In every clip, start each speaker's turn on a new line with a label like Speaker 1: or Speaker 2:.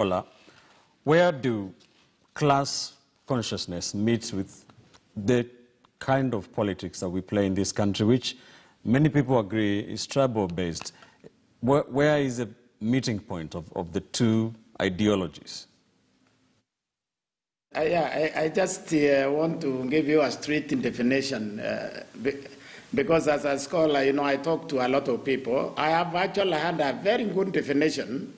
Speaker 1: Ola, where do class consciousness meet with the kind of politics that we play in this country, which many people agree is tribal-based? Where is the meeting point of the two ideologies?
Speaker 2: I just want to give you a straight definition because as a scholar, I talk to a lot of people. I have actually had a very good definition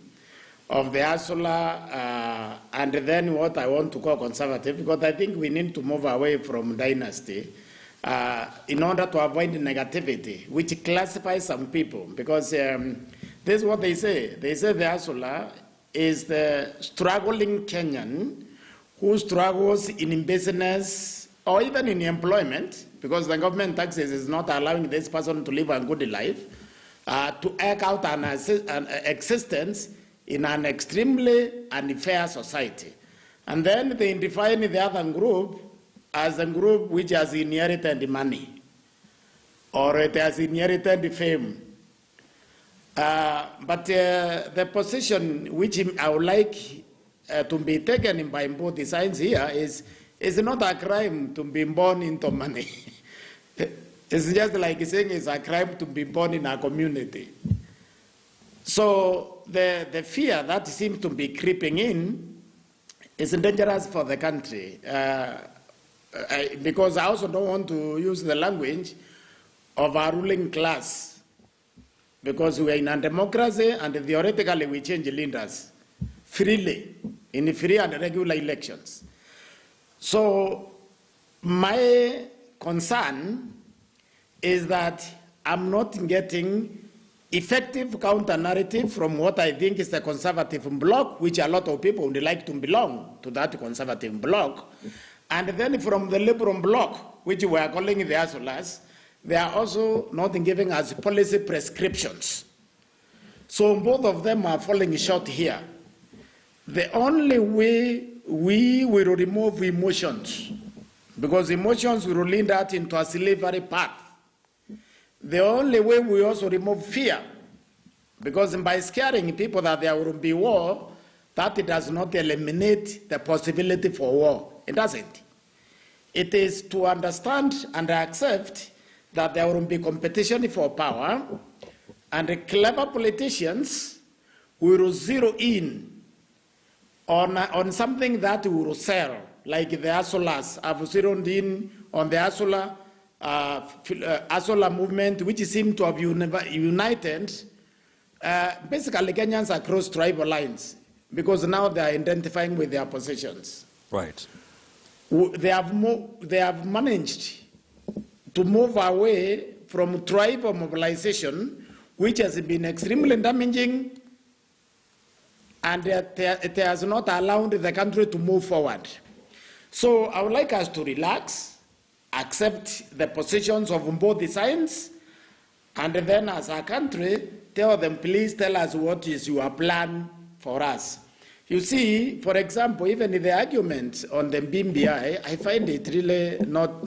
Speaker 2: of the Asula and then what I want to call conservative, because I think we need to move away from dynasty in order to avoid negativity, which classifies some people, because this is what they say. They say the Asula is the struggling Kenyan who struggles in business or even in employment, because the government taxes is not allowing this person to live a good life, to eke out an existence in an extremely unfair society. And then they define the other group as a group which has inherited money, or it has inherited fame. But the position which I would like to be taken by both the sides here is not a crime to be born into money. It's just like saying it's a crime to be born in a community. So the fear that seems to be creeping in is dangerous for the country. Because I also don't want to use the language of a ruling class, because we are in a democracy and theoretically we change leaders freely in free and regular elections. So my concern is that I'm not getting effective counter-narrative from what I think is the conservative bloc, which a lot of people would like to belong to that conservative bloc. And then from the liberal bloc, which we are calling the Asulas, they are also not giving us policy prescriptions. So both of them are falling short here. The only way we will remove emotions, because emotions will lead us into a slavery path. The only way we also remove fear, because by scaring people that there will be war, that it does not eliminate the possibility for war. It doesn't. It is to understand and accept that there will be competition for power, and clever politicians will zero in on something that will sell, like the Asulas have zeroed in on the Asula movement, which seems to have united basically Kenyans across tribal lines, because now they are identifying with their positions.
Speaker 1: Right.
Speaker 2: They have managed to move away from tribal mobilization, which has been extremely damaging, and it has not allowed the country to move forward. So I would like us to relax, accept the positions of both the sides, and then as a country, tell them, please tell us what is your plan for us. You see, for example, even in the argument on the BMBI, I find it really not,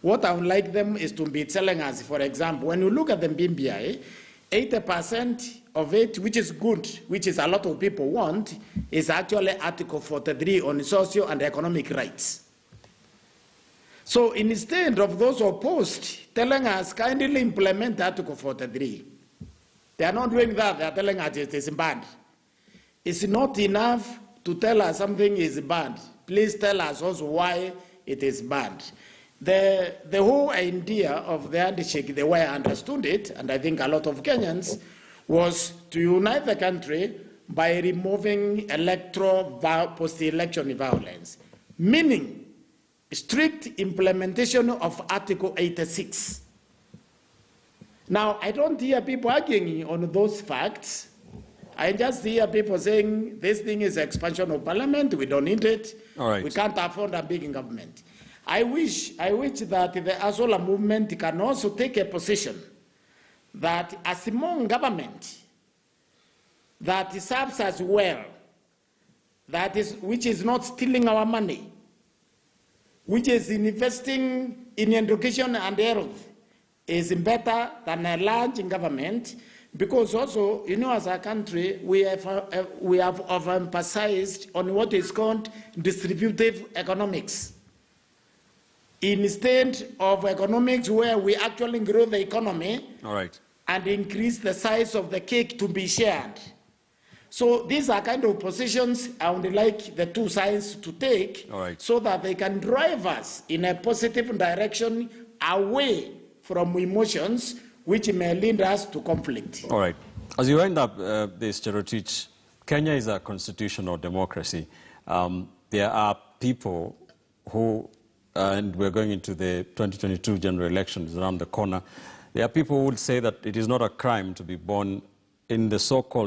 Speaker 2: what I would like them is to be telling us, for example, when you look at the BMBI, 80% of it, which is good, which is a lot of people want, is actually Article 43 on social and economic rights. So instead of those opposed telling us kindly implement Article 43, they are not doing that. They are telling us it is bad. It's not enough to tell us something is bad. Please tell us also why it is bad. The whole idea of the handshake, the way I understood it, and I think a lot of Kenyans, was to unite the country by removing post-election violence, meaning strict implementation of Article 86. Now, I don't hear people arguing on those facts. I just hear people saying this thing is expansion of parliament, we don't need it,
Speaker 1: right.
Speaker 2: We can't afford a big government. I wish that the Azola movement can also take a position that a small government that serves us well, which is not stealing our money, which is investing in education and health, is better than a large government Because also, you know, as a country, we have overemphasized on what is called distributive economics. Instead of economics where we actually grow the economy and increase the size of the cake to be shared. So these are kind of positions I would like the two sides to take so that they can drive us in a positive direction away from emotions which may lead us to conflict.
Speaker 1: All right. As you wind up this, Cherotich, Kenya is a constitutional democracy. There are people who, and we're going into the 2022 general elections around the corner, there are people who would say that it is not a crime to be born in the so-called